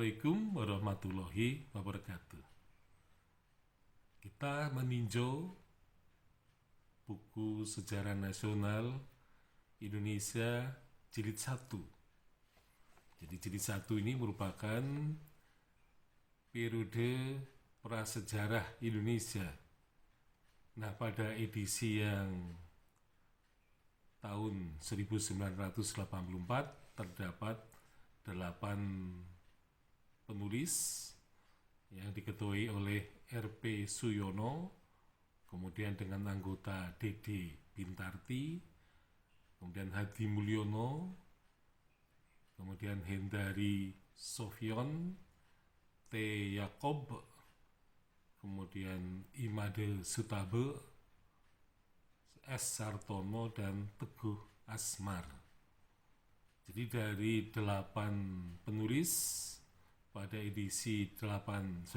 Assalamualaikum warahmatullahi wabarakatuh. Kita meninjau buku Sejarah Nasional Indonesia Jilid 1. Jadi Jilid 1 ini merupakan periode prasejarah Indonesia. Nah, pada edisi yang tahun 1984 terdapat 8 penulis yang diketuai oleh R.P. Suyono, kemudian dengan anggota D.D. Bintarti, kemudian Hadi Mulyono, kemudian Hendari Sofyon, T. Yakob, kemudian Imade Sutabe, S. Sartono, dan Teguh Asmar. Jadi dari 8 penulis pada edisi 1984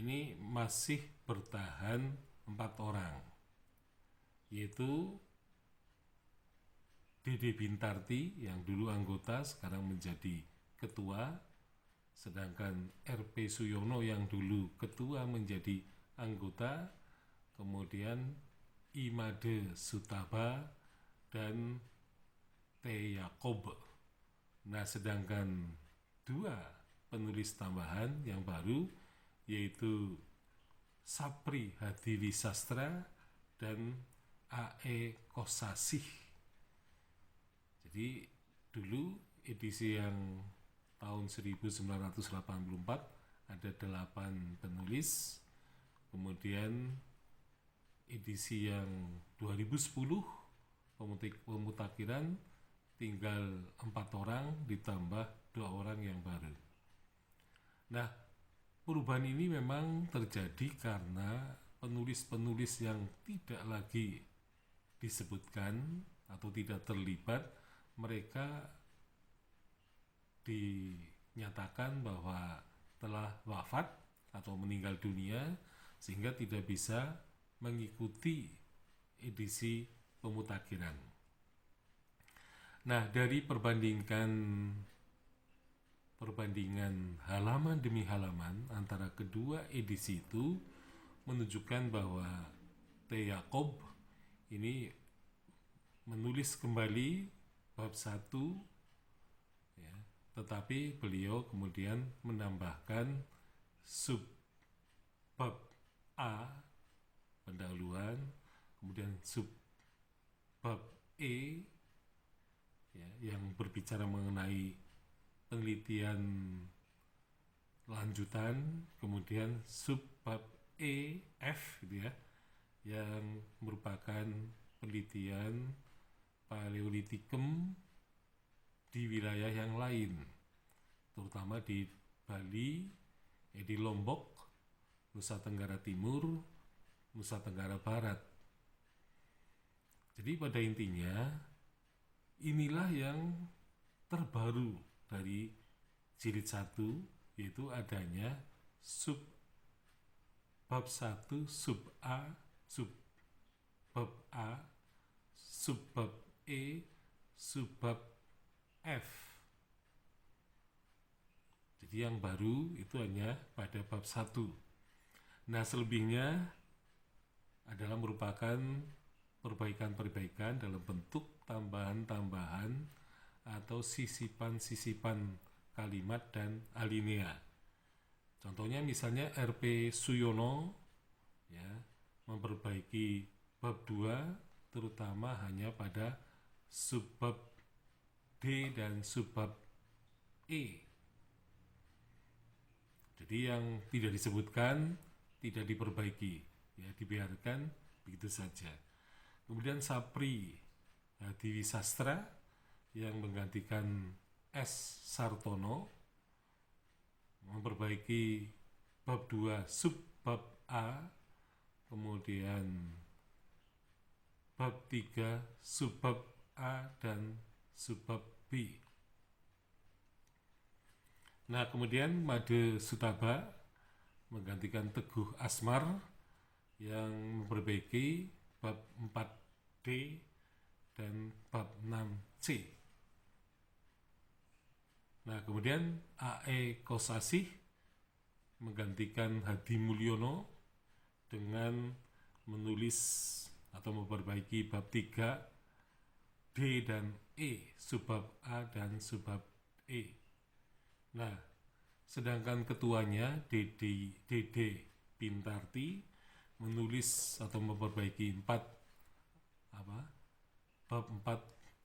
ini masih bertahan 4 orang, yaitu D.D. Bintarti yang dulu anggota sekarang menjadi ketua, sedangkan R.P. Suyono yang dulu ketua menjadi anggota, kemudian Imade Sutaba dan T. Yakob. Nah, sedangkan 2 penulis tambahan yang baru yaitu Sapri Hadiwisastra dan A.E. Kosasih. Jadi dulu edisi yang tahun 1984 ada 8 penulis, kemudian edisi yang 2010 pemutakhiran tinggal 4 orang ditambah 2 orang yang baru. Nah, perubahan ini memang terjadi karena penulis-penulis yang tidak lagi disebutkan atau tidak terlibat, mereka dinyatakan bahwa telah wafat atau meninggal dunia sehingga tidak bisa mengikuti edisi pemutakhiran. Nah, dari perbandingan halaman demi halaman antara kedua edisi itu menunjukkan bahwa T. Yakob ini menulis kembali bab 1 ya, tetapi beliau kemudian menambahkan sub bab A pendahuluan, kemudian sub bab E ya, yang berbicara mengenai penelitian lanjutan, kemudian subbab E, F gitu ya, yang merupakan penelitian Paleolitikum di wilayah yang lain, terutama di Bali, di Lombok, Nusa Tenggara Timur, Nusa Tenggara Barat. Jadi pada intinya inilah yang terbaru dari jilid 1, yaitu adanya sub bab 1, sub A, sub bab A, sub bab E, sub bab F. Jadi yang baru itu hanya pada bab 1. Nah, selebihnya adalah merupakan perbaikan-perbaikan dalam bentuk tambahan-tambahan atau sisipan-sisipan kalimat dan alinea. Contohnya misalnya R.P. Suyono ya, memperbaiki bab 2 terutama hanya pada subbab D dan subbab E. Jadi yang tidak disebutkan tidak diperbaiki, ya dibiarkan begitu saja. Kemudian Sapri Hadiwisastra yang menggantikan S. Sartono memperbaiki bab 2 sub bab A, kemudian bab 3 sub bab A dan sub bab B. Nah, kemudian Made Sutaba menggantikan Teguh Asmar yang memperbaiki bab 4D dan bab 6C. Nah, kemudian A.E. Kosasih menggantikan Hadi Mulyono dengan menulis atau memperbaiki bab 3 D dan E, subbab A dan subbab E. Nah, sedangkan ketuanya Dede Pintarti menulis atau memperbaiki bab 4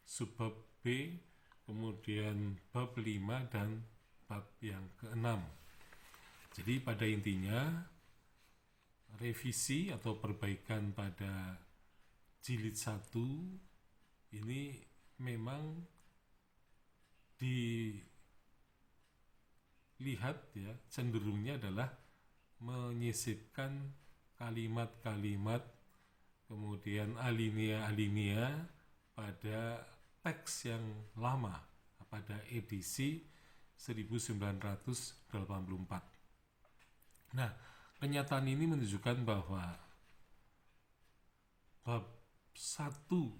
subbab B, kemudian bab 5 dan bab yang ke-6. Jadi pada intinya revisi atau perbaikan pada jilid 1 ini memang dilihat ya, cenderungnya adalah menyisipkan kalimat-kalimat kemudian alinea-alinea pada teks yang lama pada edisi 1984. Nah, kenyataan ini menunjukkan bahwa bab 1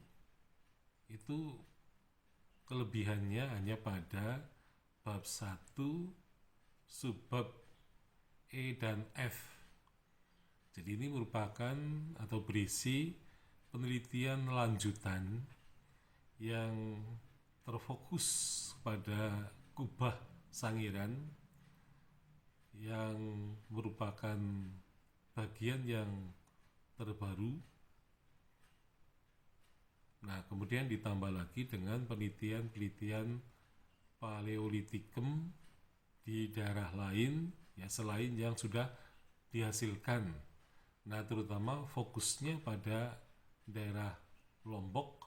itu kelebihannya hanya pada bab 1 subbab E dan F. Jadi ini merupakan atau berisi penelitian lanjutan yang terfokus pada kubah Sangiran yang merupakan bagian yang terbaru. Nah, kemudian ditambah lagi dengan penelitian-penelitian Paleolitikum di daerah lain ya selain yang sudah dihasilkan. Nah, terutama fokusnya pada daerah Lombok,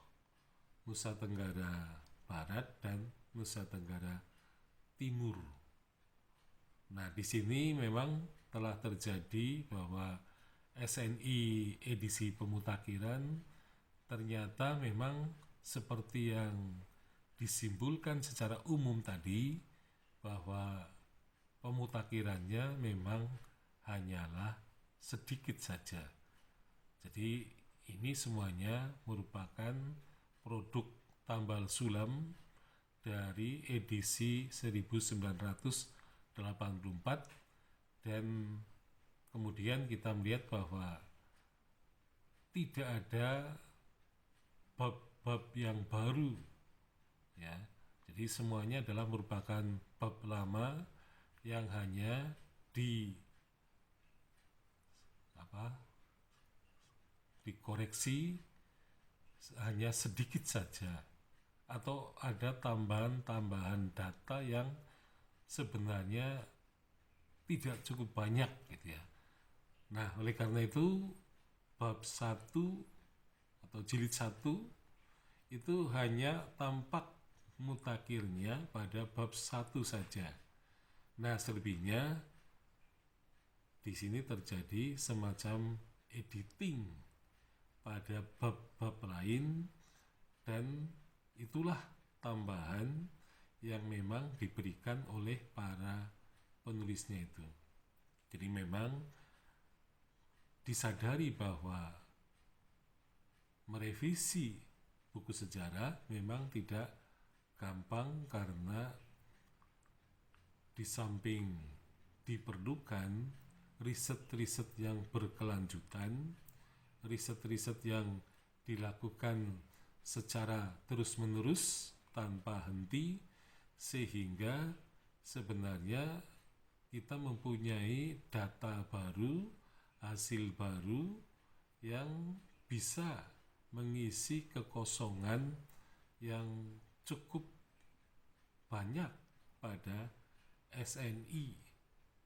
Nusa Tenggara Barat dan Nusa Tenggara Timur. Nah, di sini memang telah terjadi bahwa SNI edisi pemutakhiran ternyata memang seperti yang disimpulkan secara umum tadi, bahwa pemutakhirannya memang hanyalah sedikit saja. Jadi ini semuanya merupakan produk tambal sulam dari edisi 1984, dan kemudian kita melihat bahwa tidak ada bab-bab yang baru ya. Jadi semuanya adalah merupakan bab lama yang hanya dikoreksi hanya sedikit saja, atau ada tambahan-tambahan data yang sebenarnya tidak cukup banyak gitu ya. Nah, oleh karena itu bab 1 atau jilid 1 itu hanya tampak mutakhirnya pada bab 1 saja. Nah, selebihnya di sini terjadi semacam editing pada bab-bab lain, dan itulah tambahan yang memang diberikan oleh para penulisnya itu. Jadi memang disadari bahwa merevisi buku sejarah memang tidak gampang, karena di samping diperlukan riset-riset yang berkelanjutan, riset-riset yang dilakukan secara terus-menerus tanpa henti, sehingga sebenarnya kita mempunyai data baru, hasil baru yang bisa mengisi kekosongan yang cukup banyak pada SNI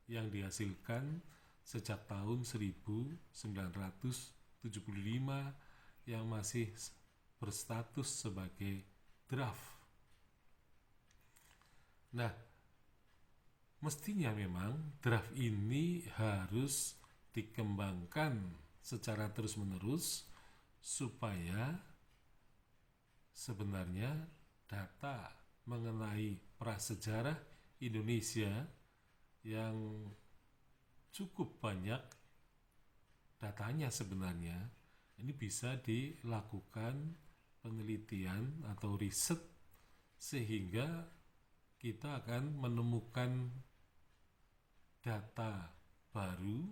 yang dihasilkan sejak tahun 1975 yang masih berstatus sebagai draft. Nah, mestinya memang draft ini harus dikembangkan secara terus-menerus supaya sebenarnya data mengenai prasejarah Indonesia yang cukup banyak datanya sebenarnya ini bisa dilakukan penelitian atau riset, sehingga kita akan menemukan data baru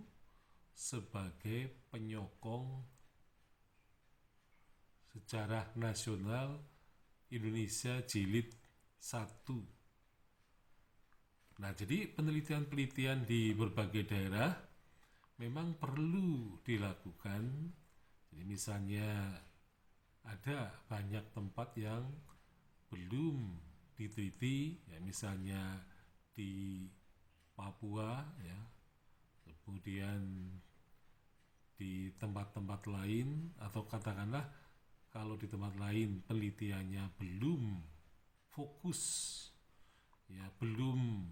sebagai penyokong sejarah nasional Indonesia Jilid 1. Nah, jadi penelitian-penelitian di berbagai daerah memang perlu dilakukan. Jadi misalnya ada banyak tempat yang belum diteliti, ya misalnya di Papua, ya, kemudian di tempat-tempat lain, atau katakanlah kalau di tempat lain penelitiannya belum fokus, ya belum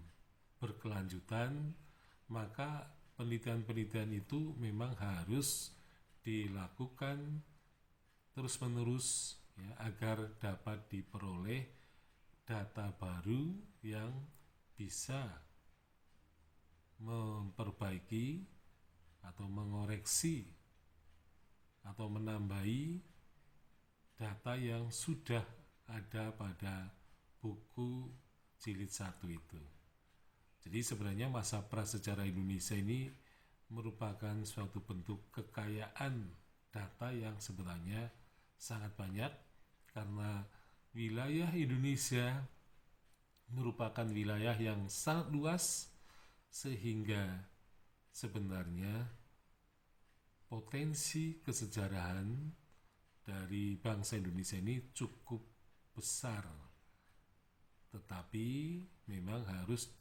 berkelanjutan, maka penelitian-penelitian itu memang harus dilakukan terus-menerus, ya, agar dapat diperoleh data baru yang bisa memperbaiki atau mengoreksi atau menambahi data yang sudah ada pada buku jilid 1 itu. Jadi sebenarnya masa prasejarah Indonesia ini merupakan suatu bentuk kekayaan data yang sebenarnya sangat banyak, karena wilayah Indonesia merupakan wilayah yang sangat luas, sehingga sebenarnya potensi kesejarahan dari bangsa Indonesia ini cukup besar, tetapi memang harus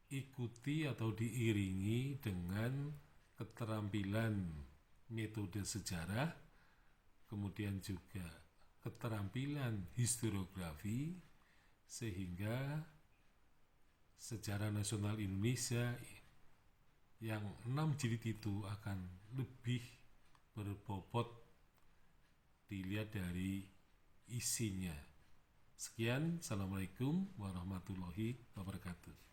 diikuti atau diiringi dengan keterampilan metode sejarah, kemudian juga keterampilan historiografi, sehingga sejarah nasional Indonesia yang 6 jilid itu akan lebih berbobot dilihat dari isinya. Sekian, Assalamualaikum warahmatullahi wabarakatuh.